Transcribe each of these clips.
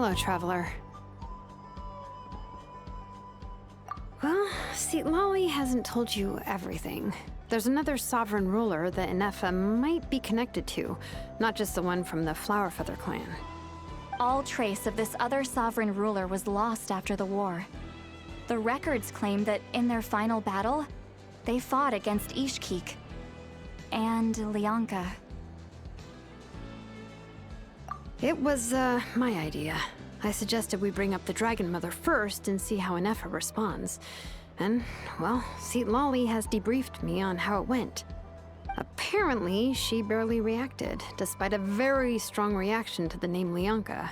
Hello, traveler. Well, see, Lolly hasn't told you everything. There's another sovereign ruler that Inefa might be connected to, not just the one from the Flowerfeather clan. All trace of this other sovereign ruler was lost after the war. The records claim that in their final battle, they fought against Ishkik and Lianka. It was, my idea. I suggested we bring up the Dragon Mother first and see how Inefa responds. And, well, see, Lolly has debriefed me on how it went. Apparently, she barely reacted, despite a very strong reaction to the name Lianka.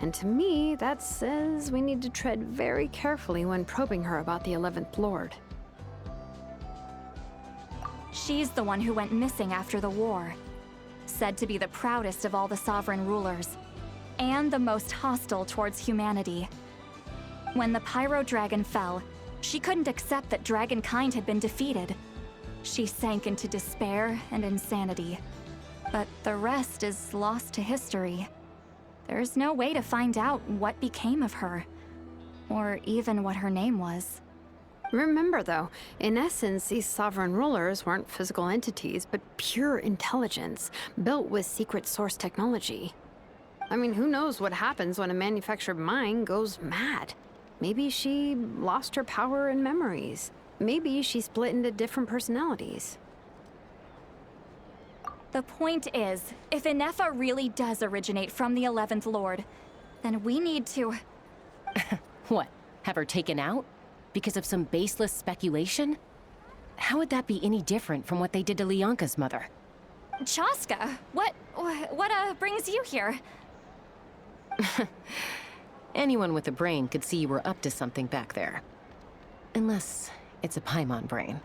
And to me, that says we need to tread very carefully when probing her about the 11th Lord. She's the one who went missing after the war. Said to be the proudest of all the sovereign rulers, and the most hostile towards humanity. When the Pyro Dragon fell, she couldn't accept that dragonkind had been defeated. She sank into despair and insanity. But the rest is lost to history. There's no way to find out what became of her, or even what her name was. Remember, though, in essence, these sovereign rulers weren't physical entities, but pure intelligence, built with secret source technology. I mean, who knows what happens when a manufactured mind goes mad? Maybe she lost her power and memories. Maybe she split into different personalities. The point is, if Inefa really does originate from the 11th Lord, then we need to... What? Have her taken out? Because of some baseless speculation? How would that be any different from what they did to Lianka's mother? Chaska, what brings you here? Anyone with a brain could see you were up to something back there. Unless it's a Paimon brain.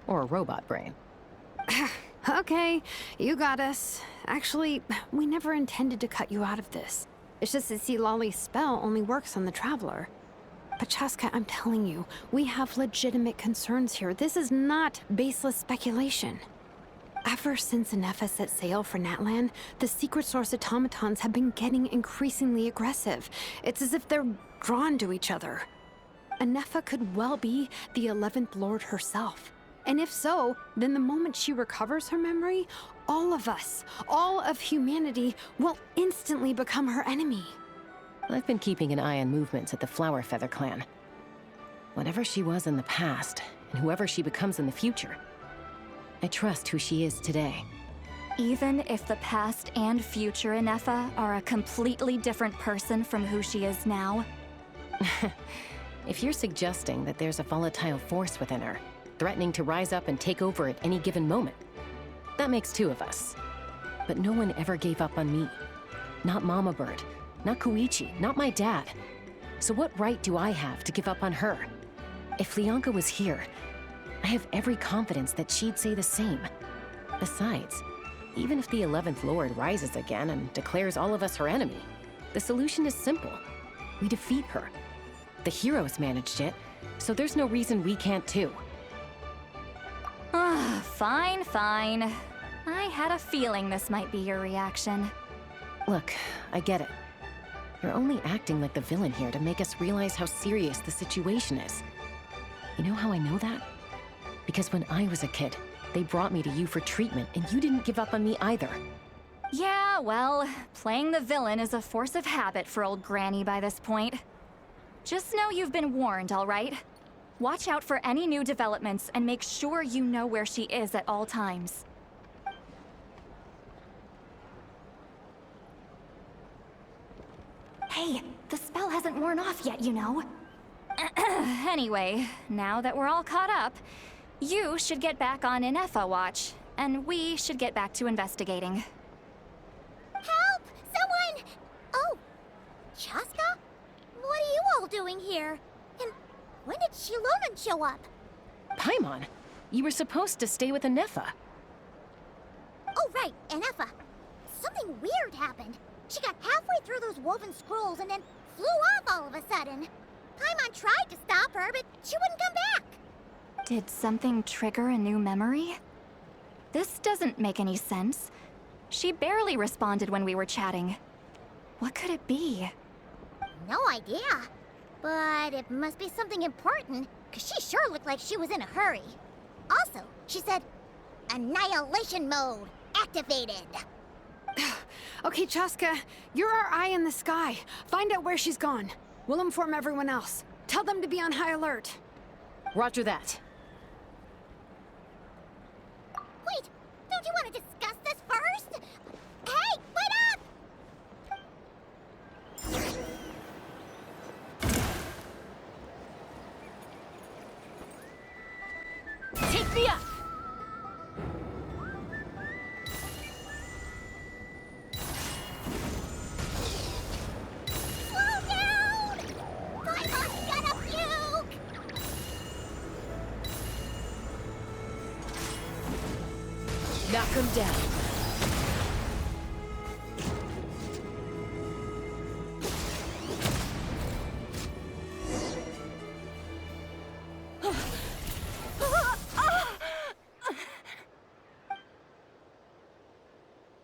Or a robot brain. Okay, you got us. Actually, we never intended to cut you out of this. It's just that, see, Lolly's spell only works on the Traveler. But Chaska, I'm telling you, we have legitimate concerns here. This is not baseless speculation. Ever since Inefa set sail for Natlan, the secret source automatons have been getting increasingly aggressive. It's as if they're drawn to each other. Inefa could well be the 11th Lord herself. And if so, then the moment she recovers her memory, all of us, all of humanity, will instantly become her enemy. I've been keeping an eye on movements at the Flowerfeather clan. Whatever she was in the past, and whoever she becomes in the future, I trust who she is today. Even if the past and future Inefa are a completely different person from who she is now? If you're suggesting that there's a volatile force within her, threatening to rise up and take over at any given moment, that makes two of us. But no one ever gave up on me. Not Mama Bird, not Koichi, not my dad. So what right do I have to give up on her? If Lianka was here, I have every confidence that she'd say the same. Besides, even if the 11th Lord rises again and declares all of us her enemy, the solution is simple. We defeat her. The heroes managed it, so there's no reason we can't too. Fine, fine. I had a feeling this might be your reaction. Look, I get it. You're only acting like the villain here to make us realize how serious the situation is. You know how I know that? Because when I was a kid, they brought me to you for treatment, and you didn't give up on me either. Yeah, well, playing the villain is a force of habit for old Granny by this point. Just know you've been warned, all right? Watch out for any new developments and make sure you know where she is at all times. Hey, the spell hasn't worn off yet, you know. Anyway, now that we're all caught up, you should get back on Inefa watch, and we should get back to investigating. Help! Someone! Oh, Chaska? What are you all doing here? And when did Shilonan show up? Paimon, you were supposed to stay with Inefa. Oh, right, Inefa. Something weird happened. She got halfway through those woven scrolls and then flew off all of a sudden. Paimon tried to stop her, but she wouldn't come back. Did something trigger a new memory? This doesn't make any sense. She barely responded when we were chatting. What could it be? No idea. But it must be something important, because she sure looked like she was in a hurry. Also, she said, annihilation mode activated. Okay, Chaska, you're our eye in the sky. Find out where she's gone. We'll inform everyone else. Tell them to be on high alert. Roger that. Wait, don't you want to discuss this first? Hey, wait up! Take me up! Slow down! Paimon's gonna puke! Knock him down.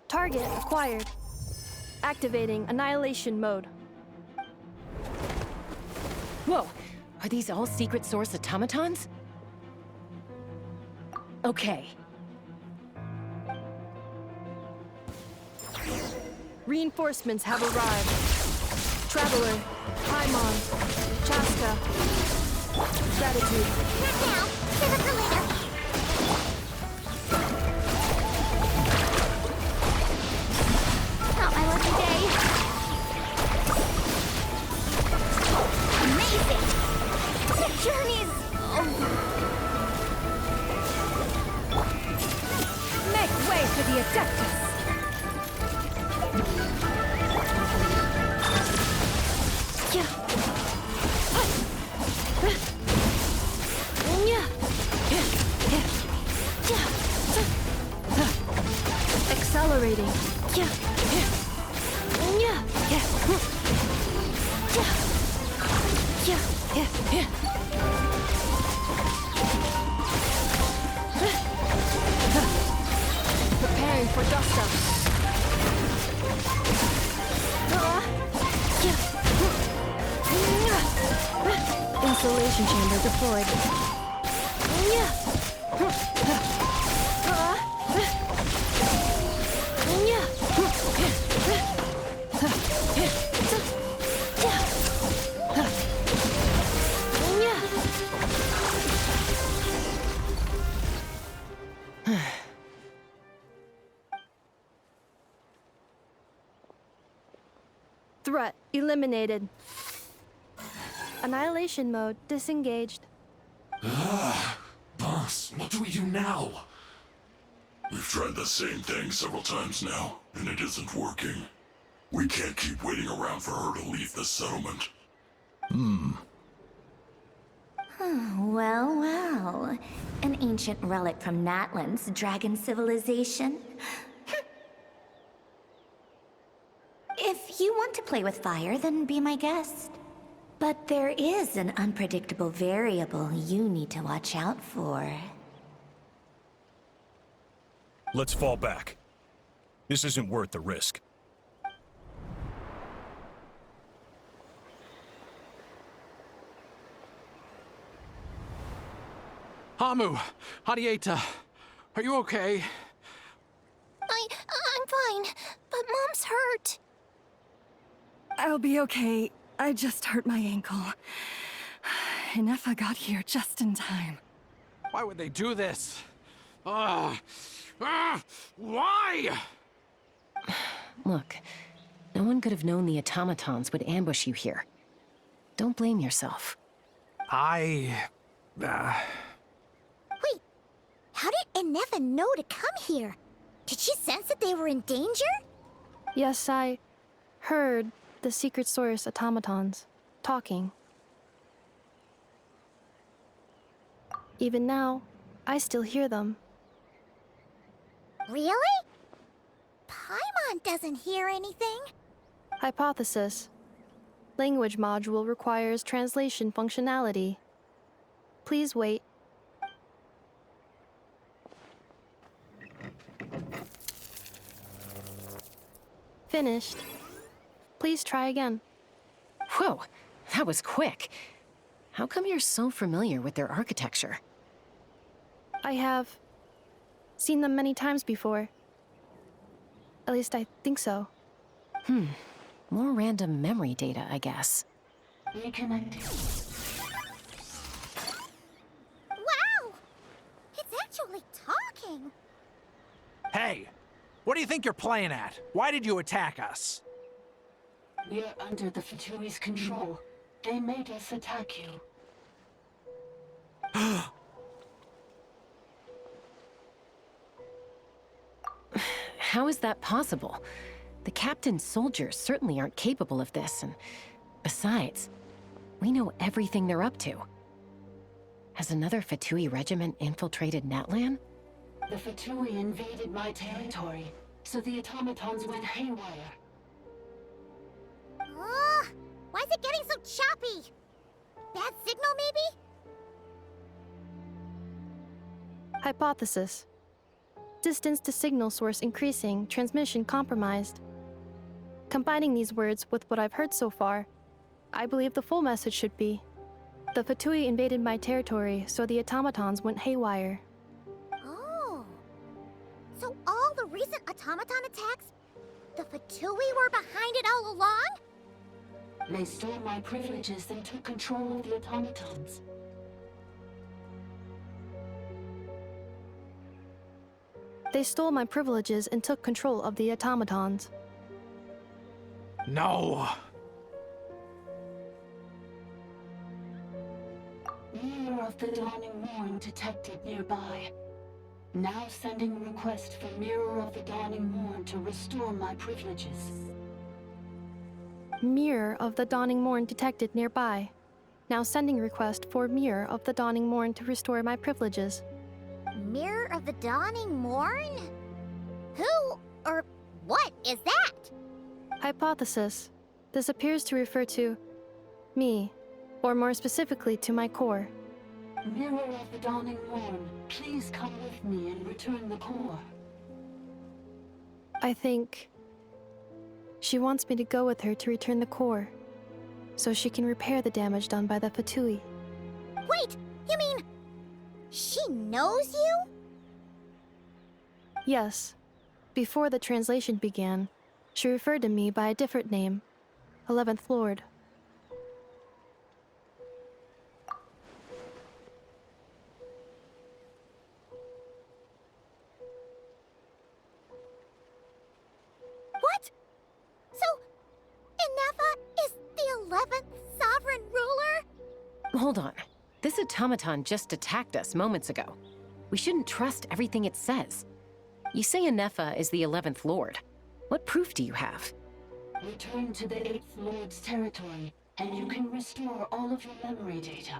Target acquired. Activating annihilation mode. Whoa! Are these all secret source automatons? Okay. Reinforcements have arrived. Traveler, Paimon, Chaska. Gratitude. Not now. Save it for later. Not my lucky day. Amazing! The journey's over. Make way for the Adeptus! Accelerating. Preparing for dust up. Insulation chamber deployed. Threat eliminated. Annihilation mode disengaged. Boss, what do we do now? We've tried the same thing several times now, and it isn't working. We can't keep waiting around for her to leave the settlement. Well, well. An ancient relic from Natlan's dragon civilization. If you want to play with fire, then be my guest. But there is an unpredictable variable you need to watch out for. Let's fall back. This isn't worth the risk. Hamu, Hadieta, are you okay? I'm fine, but Mom's hurt. I'll be okay. I just hurt my ankle. Inefa got here just in time. Why would they do this? Why? Look, no one could have known the automatons would ambush you here. Don't blame yourself. Wait, how did Inefa know to come here? Did she sense that they were in danger? Yes, I heard the secret source automatons talking. Even now, I still hear them. Really? Paimon doesn't hear anything. Hypothesis. Language module requires translation functionality. Please wait. Finished. Please try again. Whoa, that was quick. How come you're so familiar with their architecture? I have seen them many times before. At least I think so. More random memory data, I guess. Reconnecting. Wow! It's actually talking! Hey! What do you think you're playing at? Why did you attack us? We're under the Fatui's control. They made us attack you. How is that possible? The captain's soldiers certainly aren't capable of this, and besides, we know everything they're up to. Has another Fatui regiment infiltrated Natlan? The Fatui invaded my territory, so the automatons went haywire. Ugh! Why is it getting so choppy? Bad signal, maybe? Hypothesis. Distance to signal source increasing, transmission compromised. Combining these words with what I've heard so far, I believe the full message should be: the Fatui invaded my territory, so the automatons went haywire. Oh. So all the recent automaton attacks, the Fatui were behind it all along? They stole my privileges and took control of the automatons. They stole my privileges and took control of the automatons. No! Mirror of the Dawning Morn detected nearby. Now sending request for Mirror of the Dawning Morn to restore my privileges. Mirror of the Dawning Morn detected nearby. Now sending request for Mirror of the Dawning Morn to restore my privileges. Mirror of the Dawning Morn? Who or what is that? Hypothesis. This appears to refer to me, or more specifically to my core. Mirror of the Dawning Morn, please come with me and return the core. I think she wants me to go with her to return the core, so she can repair the damage done by the Fatui. Wait, you mean she knows you? Yes. Before the translation began, she referred to me by a different name, 11th Lord. What? So, Inefa is the 11th sovereign ruler? Hold on. This automaton just attacked us moments ago. We shouldn't trust everything it says. You say Inefa is the 11th Lord. What proof do you have? Return to the 8th Lord's territory, and you can restore all of your memory data.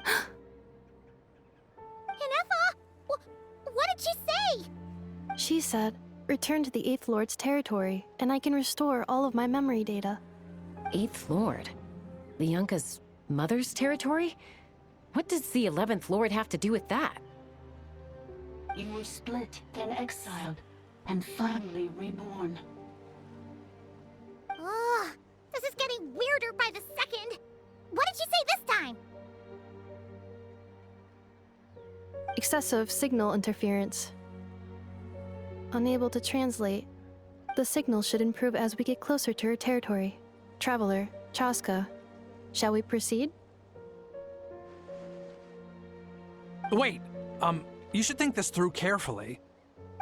Inefa? What did she say? She said, return to the 8th Lord's territory, and I can restore all of my memory data. 8th Lord? The Yunka's mother's territory? What does the 11th Lord have to do with that? You were split, then exiled, and finally reborn. Ugh, this is getting weirder by the second. What did she say this time? Excessive signal interference. Unable to translate. The signal should improve as we get closer to her territory. Traveler, Chaska, shall we proceed? Wait, you should think this through carefully.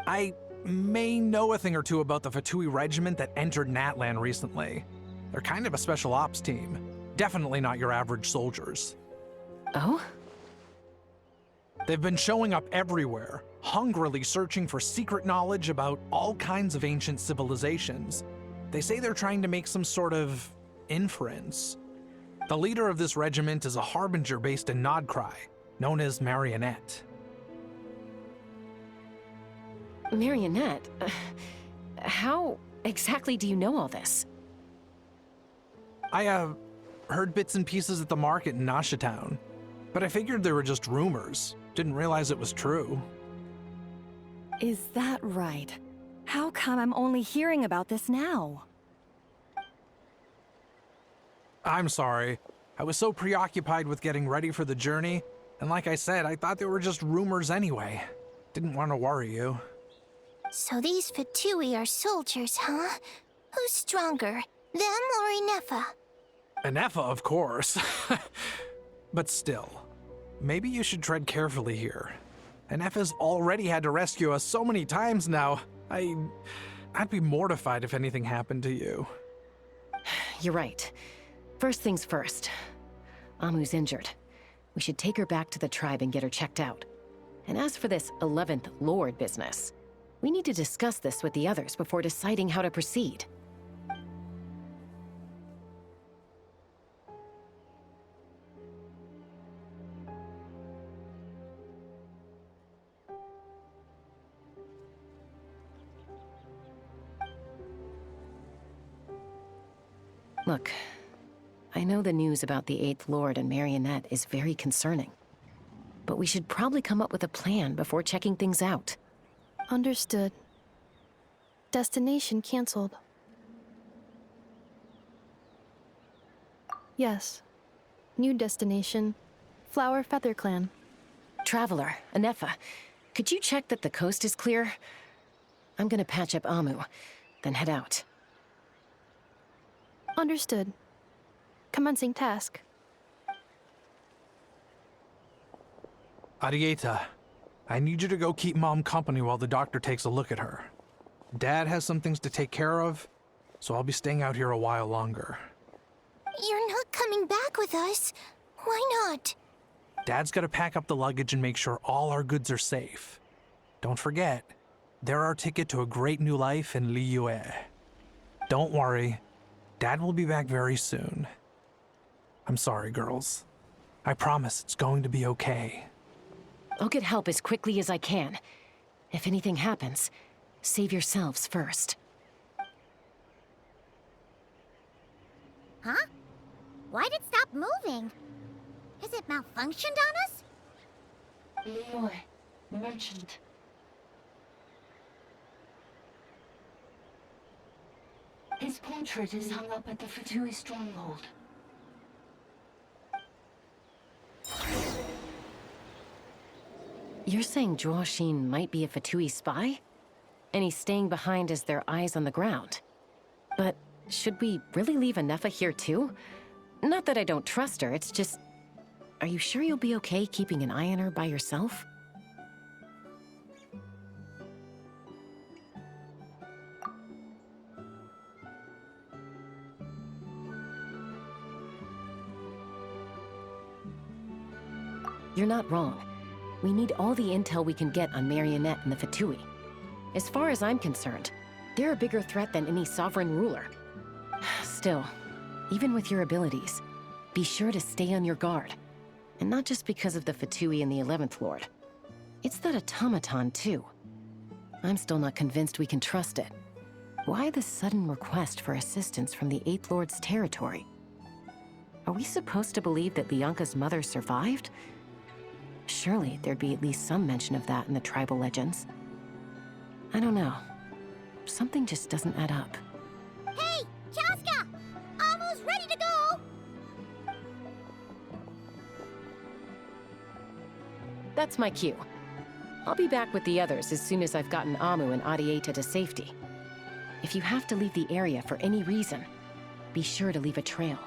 I may know a thing or two about the Fatui regiment that entered Natlan recently. They're kind of a special ops team. Definitely not your average soldiers. Oh? They've been showing up everywhere, hungrily searching for secret knowledge about all kinds of ancient civilizations. They say they're trying to make some sort of inference. The leader of this regiment is a harbinger based in Nodcry, known as Marionette. Marionette? How exactly do you know all this? I, heard bits and pieces at the market in Nasha Town, but I figured they were just rumors. Didn't realize it was true. Is that right? How come I'm only hearing about this now? I'm sorry. I was so preoccupied with getting ready for the journey, and like I said, I thought they were just rumors anyway. Didn't want to worry you. So these Fatui are soldiers, huh? Who's stronger, them or Inefa? Anefa, of course. But still, maybe you should tread carefully here. Anefa's already had to rescue us so many times now. I'd be mortified if anything happened to you. You're right. First things first. Amu's injured. We should take her back to the tribe and get her checked out. And as for this 11th Lord business, we need to discuss this with the others before deciding how to proceed. Look, I know the news about the 8th Lord and Marionette is very concerning. But we should probably come up with a plan before checking things out. Understood. Destination canceled. Yes. New destination. Flower Feather Clan. Traveler, Anefa, could you check that the coast is clear? I'm gonna patch up Amu, then head out. Understood. Commencing task. Arieta, I need you to go keep Mom company while the doctor takes a look at her. Dad has some things to take care of, so I'll be staying out here a while longer. You're not coming back with us. Why not? Dad's gotta pack up the luggage and make sure all our goods are safe. Don't forget, they're our ticket to a great new life in Liyue. Don't worry, Dad will be back very soon. I'm sorry, girls. I promise it's going to be okay. I'll get help as quickly as I can. If anything happens, save yourselves first. Huh? Why'd it stop moving? Has it malfunctioned on us? Leroy, merchant. His portrait is hung up at the Fatui stronghold. You're saying Zhuo might be a Fatui spy? And he's staying behind as their eyes on the ground. But should we really leave Anefa here too? Not that I don't trust her, it's just... Are you sure you'll be okay keeping an eye on her by yourself? You're not wrong. We need all the intel we can get on Marionette and the Fatui. As far as I'm concerned, they're a bigger threat than any sovereign ruler. Still, even with your abilities, be sure to stay on your guard. And not just because of the Fatui and the 11th Lord. It's that automaton, too. I'm still not convinced we can trust it. Why the sudden request for assistance from the 8th Lord's territory? Are we supposed to believe that Lianka's mother survived? Surely there'd be at least some mention of that in the tribal legends. I don't know. Something just doesn't add up. Hey, Chaska! Almost ready to go! That's my cue. I'll be back with the others as soon as I've gotten Amu and Arieta to safety. If you have to leave the area for any reason, be sure to leave a trail.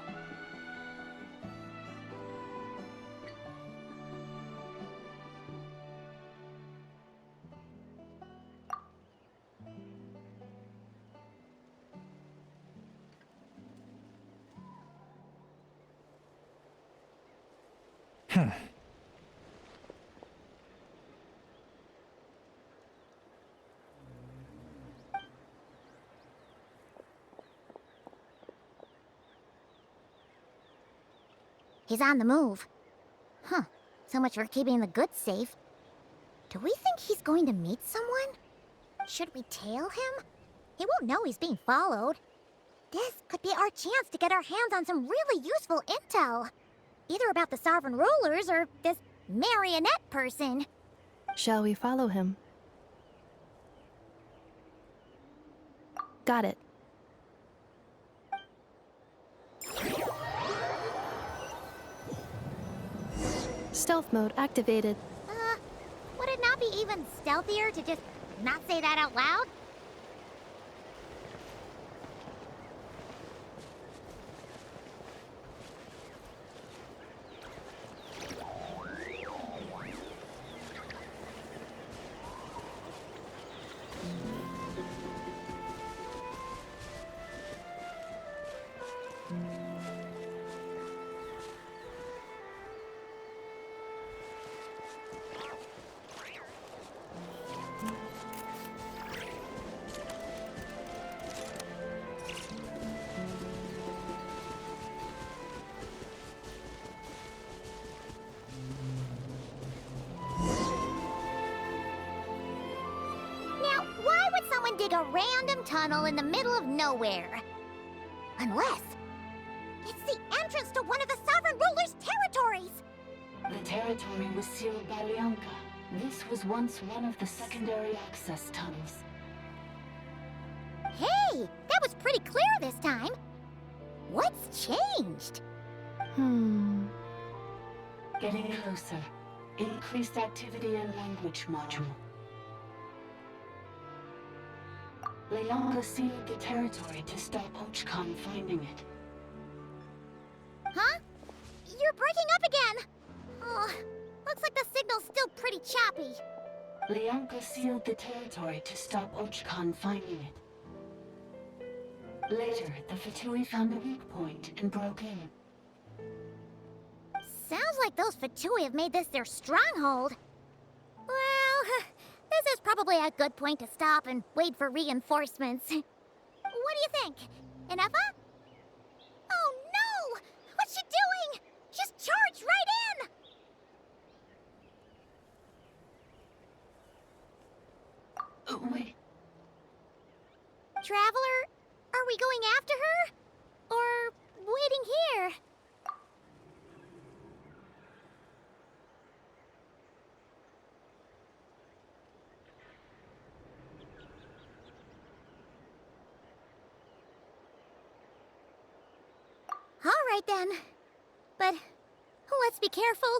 He's on the move. Huh. So much for keeping the goods safe. Do we think he's going to meet someone? Should we tail him? He won't know he's being followed. This could be our chance to get our hands on some really useful intel. Either about the sovereign rulers or this marionette person. Shall we follow him? Got it. Stealth mode activated. Would it not be even stealthier to just not say that out loud? Now, why would someone dig a random tunnel in the middle of nowhere? Unless it's the entrance to one of the Sovereign Ruler's territories! The territory was sealed by Leonka. This was once one of the secondary access tunnels. Hey, that was pretty clear this time. What's changed? Getting closer. Increased activity in language module. Leonka sealed the territory to stop Ochkon finding it. Huh? You're breaking up again! Oh, looks like the signal's still pretty choppy. Leonka sealed the territory to stop Ochkon finding it. Later, the Fatui found a weak point and broke in. Sounds like those Fatui have made this their stronghold. Well, this is probably a good point to stop and wait for reinforcements. What do you think? Inefa? Oh no! What's she doing? She's charged right in! Wait. Traveler, are we going after her? Or waiting here? All right then. But let's be careful.